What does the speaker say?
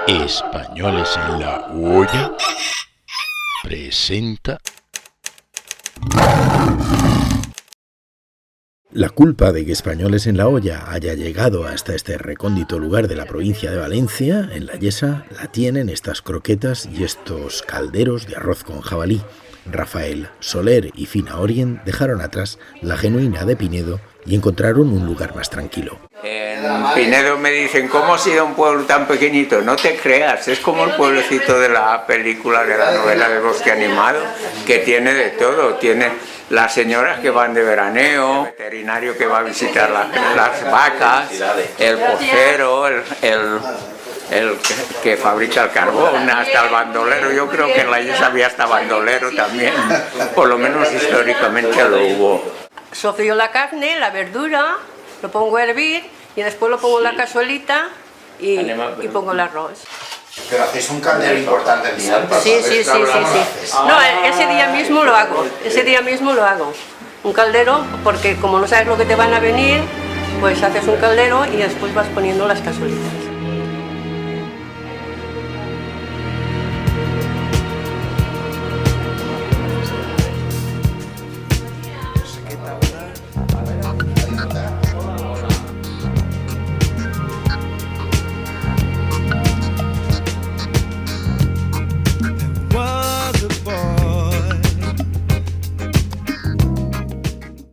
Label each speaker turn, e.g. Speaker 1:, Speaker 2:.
Speaker 1: Españoles en la olla presenta. La culpa de que Españoles en la olla haya llegado hasta este recóndito lugar de la provincia de Valencia, en la Yesa, la tienen estas croquetas y estos calderos de arroz con jabalí. Rafael, Soler y Fina Orient dejaron atrás la genuina de Pinedo y encontraron un lugar más tranquilo.
Speaker 2: En Pinedo me dicen, ¿cómo ha sido un pueblo tan pequeñito? No te creas, es como el pueblecito de la película, de la novela de Bosque Animado, que tiene de todo. Tiene las señoras que van de veraneo, el veterinario que va a visitar las vacas, el porcero, el que fabrica el carbón, hasta el bandolero. Yo creo que en la Yesa había hasta bandolero también, por lo menos históricamente lo hubo.
Speaker 3: Sofrío la carne, la verdura, lo pongo a hervir y después lo pongo en la cazuelita y pongo el arroz.
Speaker 4: Pero hacéis un caldero importante el día.
Speaker 3: Sí. No, ese día mismo lo hago. Un caldero, porque como no sabes lo que te van a venir, pues haces un caldero y después vas poniendo las cazuelitas.